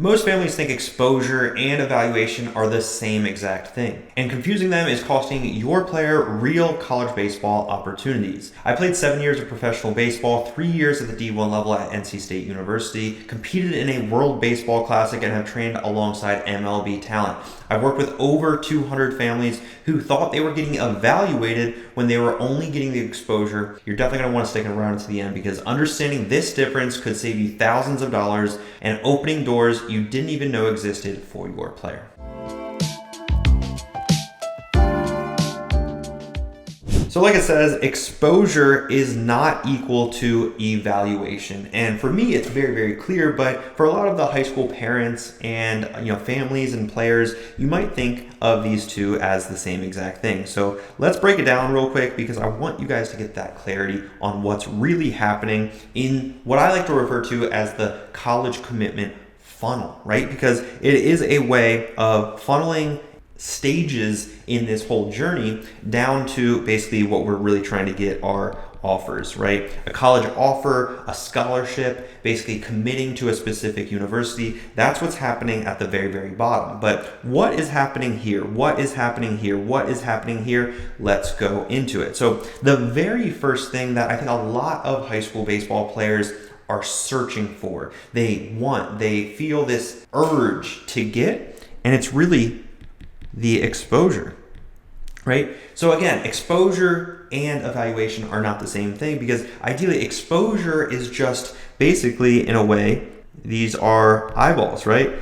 Most families think exposure and evaluation are the same exact thing, and confusing them is costing your player real college baseball opportunities. I played 7 years of professional baseball, 3 years at the D1 level at NC State University, competed in a World Baseball Classic, and have trained alongside MLB talent. I've worked with over 200 families who thought they were getting evaluated when they were only getting the exposure. You're definitely going to want to stick around to the end, because understanding this difference could save you thousands of dollars and opening doors you didn't even know existed for your player. So like it says, exposure is not equal to evaluation. And for me, it's very, very clear, but for a lot of the high school parents and families and players, you might think of these two as the same exact thing. So let's break it down real quick, because I want you guys to get that clarity on what's really happening in what I like to refer to as the college commitment funnel, right? Because it is a way of funneling stages in this whole journey down to basically what we're really trying to get are offers, right? A college offer, a scholarship, basically committing to a specific university. That's what's happening at the very, very bottom. But what is happening here? What is happening here? What is happening here? Let's go into it. So the very first thing that I think a lot of high school baseball players are searching for, they feel this urge to get, and it's really the exposure, right? So again, exposure and evaluation are not the same thing, because ideally exposure is just basically, in a way, these are eyeballs, right?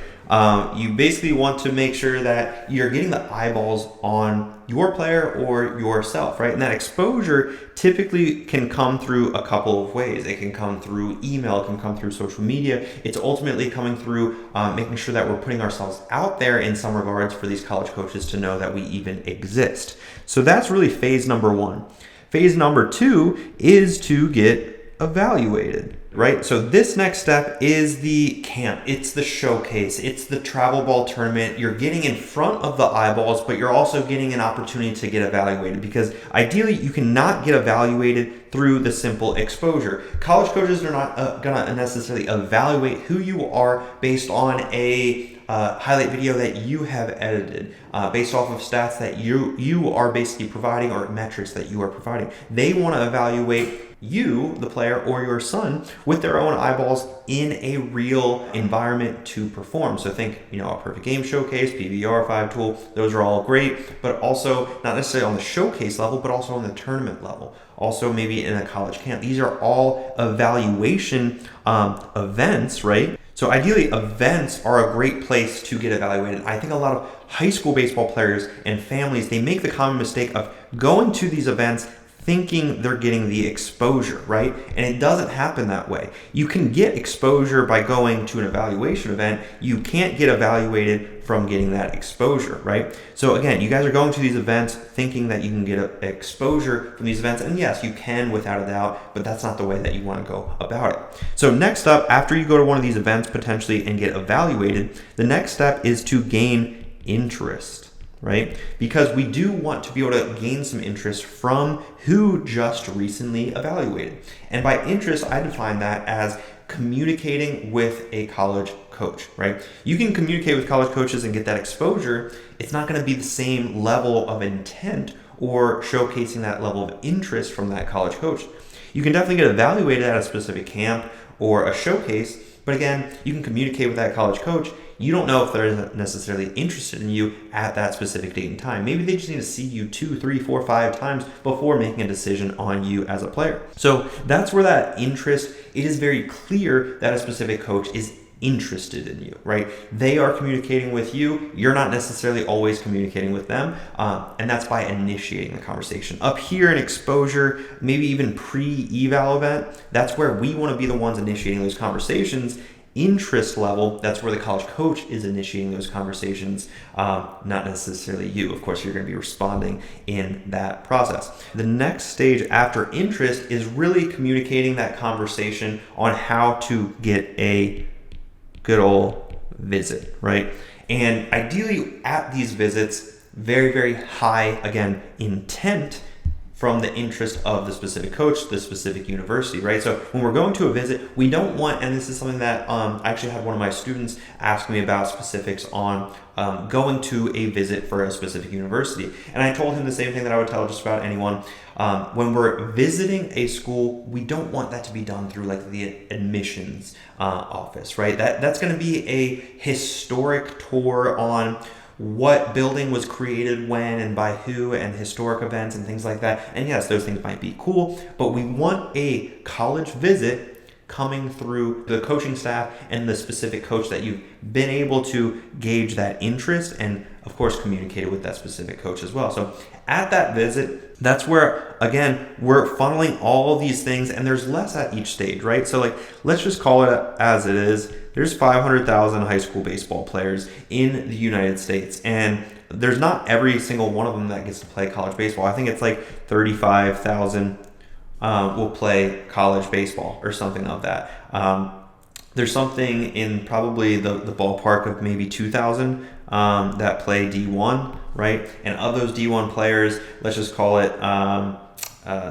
You basically want to make sure that you're getting the eyeballs on your player or yourself, right? And that exposure typically can come through a couple of ways. It can come through email, it can come through social media. It's ultimately coming through making sure that we're putting ourselves out there in some regards for these college coaches to know that we even exist. So that's really phase number one. Phase number two is to get evaluated, right? So this next step is the camp. It's the showcase. It's the travel ball tournament. You're getting in front of the eyeballs, but you're also getting an opportunity to get evaluated, because ideally you cannot get evaluated through the simple exposure. College coaches are not going to necessarily evaluate who you are based on a highlight video that you have edited, based off of stats that you are basically providing, or metrics that you are providing. They want to evaluate you, the player, or your son with their own eyeballs in a real environment to perform. So think, a perfect game showcase, PBR5 tool, those are all great, but also not necessarily on the showcase level, but also on the tournament level. Also maybe in a college camp. These are all evaluation events, right? So ideally, events are a great place to get evaluated. I think a lot of high school baseball players and families, they make the common mistake of going to these events thinking they're getting the exposure, right? And it doesn't happen that way. You can get exposure by going to an evaluation event. You can't get evaluated from getting that exposure, right? So again, you guys are going to these events thinking that you can get exposure from these events. And yes, you can without a doubt, but that's not the way that you want to go about it. So next up, after you go to one of these events potentially and get evaluated, the next step is to gain interest, right? Because we do want to be able to gain some interest from who just recently evaluated. And by interest, I define that as communicating with a college coach, right? You can communicate with college coaches and get that exposure. It's not going to be the same level of intent or showcasing that level of interest from that college coach. You can definitely get evaluated at a specific camp or a showcase, but again, you can communicate with that college coach. You don't know if they're necessarily interested in you at that specific date and time. Maybe they just need to see you 2, 3, 4, 5 times before making a decision on you as a player. So that's where that interest, it is very clear that a specific coach is interested in you, right? They are communicating with you. You're not necessarily always communicating with them. And that's by initiating the conversation. Up here in exposure, maybe even pre-eval event, that's where we want to be the ones initiating those conversations. Interest level, that's where the college coach is initiating those conversations, not necessarily you. Of course, you're going to be responding in that process. The next stage after interest is really communicating that conversation on how to get a good old visit, right? And ideally at these visits, very, very high, again, intent from the interest of the specific coach, the specific university, right? So when we're going to a visit, we don't want, and this is something that I actually had one of my students ask me about specifics on going to a visit for a specific university. And I told him the same thing that I would tell just about anyone. When we're visiting a school, we don't want that to be done through like the admissions office, right? That's going to be a historic tour on what building was created when and by who, and historic events and things like that. And yes, those things might be cool, but we want a college visit coming through the coaching staff and the specific coach that you've been able to gauge that interest and of course communicate it with that specific coach as well. So at that visit, that's where, again, we're funneling all of these things, and there's less at each stage, right? So like, let's just call it as it is. There's 500,000 high school baseball players in the United States, and there's not every single one of them that gets to play college baseball. I think it's like 35,000 will play college baseball or something of that. There's something in probably the ballpark of maybe 2,000 that play D1, right? And of those D1 players, let's just call it,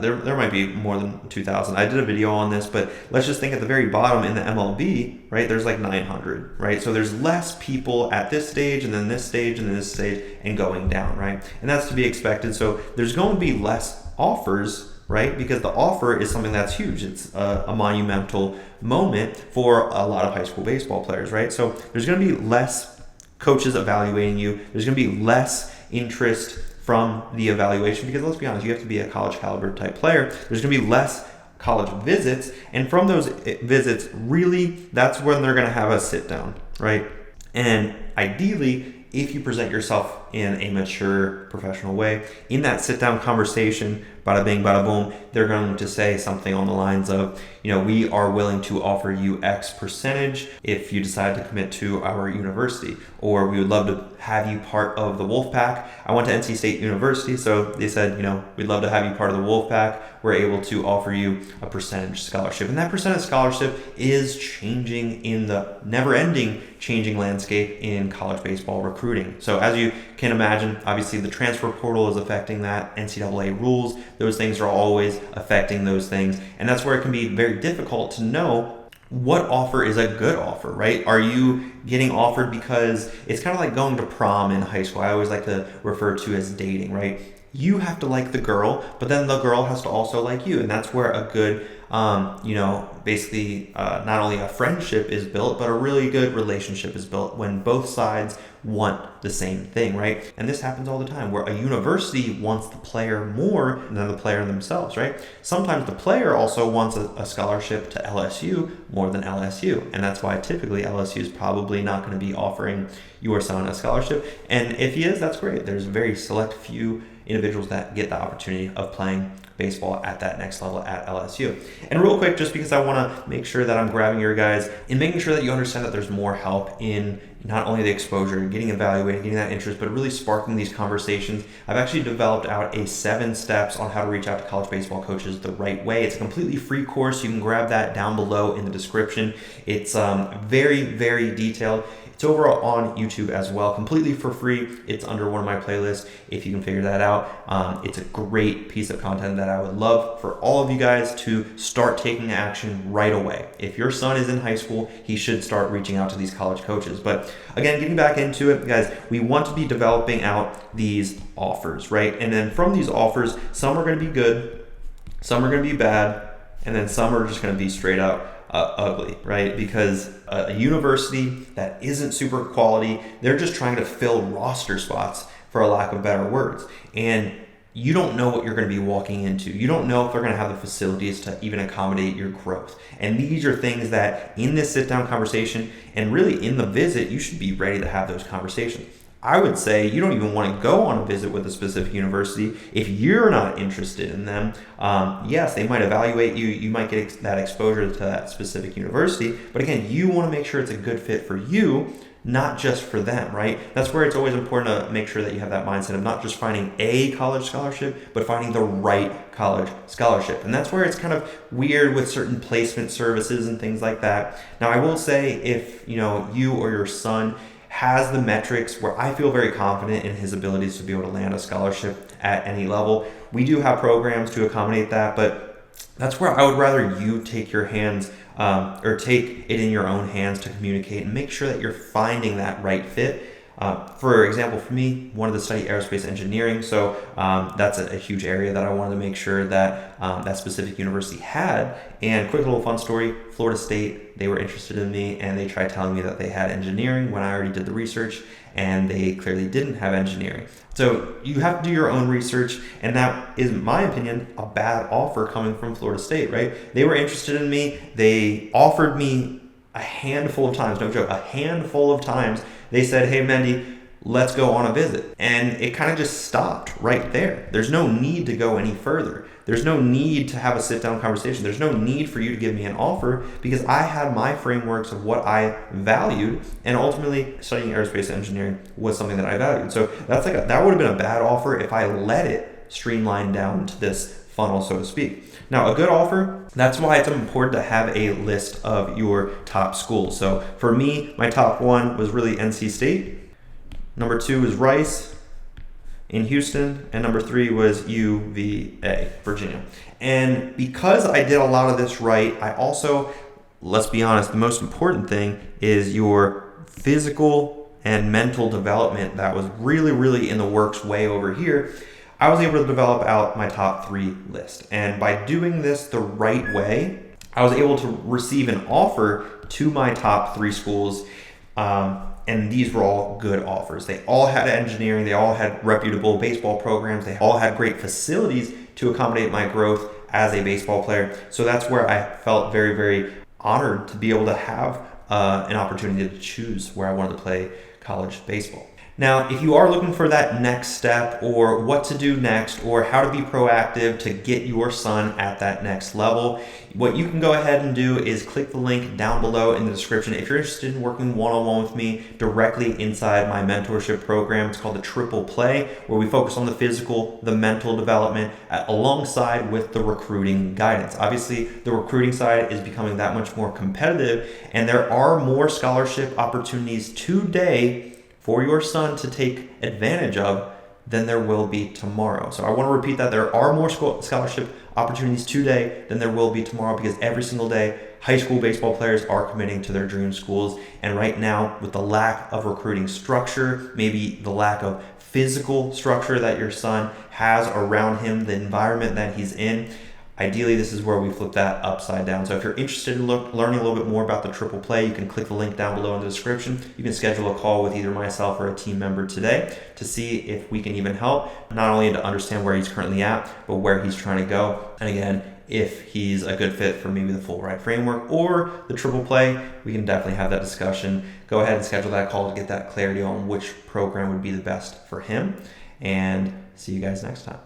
there might be more than 2,000. I did a video on this, but let's just think at the very bottom in the MLB, right? There's like 900, right? So there's less people at this stage, and then this stage, and then this stage, and going down, right? And that's to be expected. So there's going to be less offers, right? Because the offer is something that's huge. It's a monumental moment for a lot of high school baseball players, right? So there's going to be less coaches evaluating you. There's going to be less interest from the evaluation, because let's be honest, you have to be a college caliber type player. There's going to be less college visits, and from those visits, really, that's when they're going to have a sit down, right? And ideally, if you present yourself in a mature, professional way, in that sit-down conversation, bada bing, bada boom, they're going to say something on the lines of, we are willing to offer you X percentage if you decide to commit to our university, or we would love to have you part of the Wolfpack. I went to NC State University, so they said, we'd love to have you part of the Wolfpack. We're able to offer you a percentage scholarship. And that percentage scholarship is changing in the never-ending changing landscape in college baseball recruiting. So as you can imagine, obviously the transfer portal is affecting that, NCAA rules, those things are always affecting those things. And that's where it can be very difficult to know what offer is a good offer, right? Are you getting offered because it's kind of like going to prom in high school? I always like to refer to as dating, right? You have to like the girl, but then the girl has to also like you. And that's where a good, basically not only a friendship is built, but a really good relationship is built when both sides want the same thing, right? And this happens all the time, where a university wants the player more than the player themselves, right? Sometimes the player also wants a scholarship to LSU more than LSU. And that's why typically LSU is probably not going to be offering your son a scholarship. And if he is, that's great. There's a very select few individuals that get the opportunity of playing baseball at that next level at LSU. And real quick, just because I want to make sure that I'm grabbing your guys and making sure that you understand that there's more help in not only the exposure, getting evaluated, getting that interest, but really sparking these conversations. I've actually developed out a 7 steps on how to reach out to college baseball coaches the right way. It's a completely free course. You can grab that down below in the description. It's very, very detailed. It's over on YouTube as well, completely for free. It's under one of my playlists if you can figure that out. It's a great piece of content that I would love for all of you guys to start taking action right away. If your son is in high school, he should start reaching out to these college coaches. But again, getting back into it, guys, we want to be developing out these offers, right? And then from these offers, some are going to be good, some are going to be bad, and then some are just going to be straight out ugly, right? Because a university that isn't super quality, they're just trying to fill roster spots, for a lack of better words. And you don't know what you're going to be walking into. You don't know if they're going to have the facilities to even accommodate your growth. And these are things that in this sit-down conversation and really in the visit, you should be ready to have those conversations. I would say you don't even want to go on a visit with a specific university if you're not interested in them. Yes, they might evaluate you. You might get that exposure to that specific university. But again, you want to make sure it's a good fit for you, not just for them, right? That's where it's always important to make sure that you have that mindset of not just finding a college scholarship, but finding the right college scholarship. And that's where it's kind of weird with certain placement services and things like that. Now, I will say if you or your son has the metrics where I feel very confident in his abilities to be able to land a scholarship at any level. We do have programs to accommodate that, but that's where I would rather you take your hands or take it in your own hands to communicate and make sure that you're finding that right fit. For example, for me, wanted to study aerospace engineering, so that's a huge area that I wanted to make sure that that specific university had. And quick little fun story, Florida State, they were interested in me and they tried telling me that they had engineering when I already did the research, and they clearly didn't have engineering. So you have to do your own research, and that is, in my opinion, a bad offer coming from Florida State, right? They were interested in me. They offered me a handful of times, no joke, a handful of times. They said, hey, Mendy, let's go on a visit. And it kind of just stopped right there. There's no need to go any further. There's no need to have a sit-down conversation. There's no need for you to give me an offer, because I had my frameworks of what I valued, and ultimately studying aerospace engineering was something that I valued. So that would have been a bad offer if I let it streamline down to this funnel, so to speak. Now, a good offer, that's why it's important to have a list of your top schools. So for me, my top one was really NC State. Number 2 is Rice in Houston, and number 3 was UVA, Virginia. And because I did a lot of this right, I also, let's be honest, the most important thing is your physical and mental development that was really, really in the works way over here. I was able to develop out my top 3 list. And by doing this the right way, I was able to receive an offer to my top 3 schools. And these were all good offers. They all had engineering, they all had reputable baseball programs, they all had great facilities to accommodate my growth as a baseball player. So that's where I felt very, very honored to be able to have an opportunity to choose where I wanted to play college baseball. Now, if you are looking for that next step, or what to do next, or how to be proactive to get your son at that next level, what you can go ahead and do is click the link down below in the description. If you're interested in working one-on-one with me directly inside my mentorship program, it's called the Triple Play, where we focus on the physical, the mental development, alongside with the recruiting guidance. Obviously, the recruiting side is becoming that much more competitive, and there are more scholarship opportunities today for your son to take advantage of than there will be tomorrow. So I want to repeat that. There are more scholarship opportunities today than there will be tomorrow, because every single day high school baseball players are committing to their dream schools. And right now, with the lack of recruiting structure, maybe the lack of physical structure that your son has around him, the environment that he's in, ideally, this is where we flip that upside down. So if you're interested in learning a little bit more about the Triple Play, you can click the link down below in the description. You can schedule a call with either myself or a team member today to see if we can even help, not only to understand where he's currently at, but where he's trying to go. And again, if he's a good fit for maybe the full ride framework or the Triple Play, we can definitely have that discussion. Go ahead and schedule that call to get that clarity on which program would be the best for him. And see you guys next time.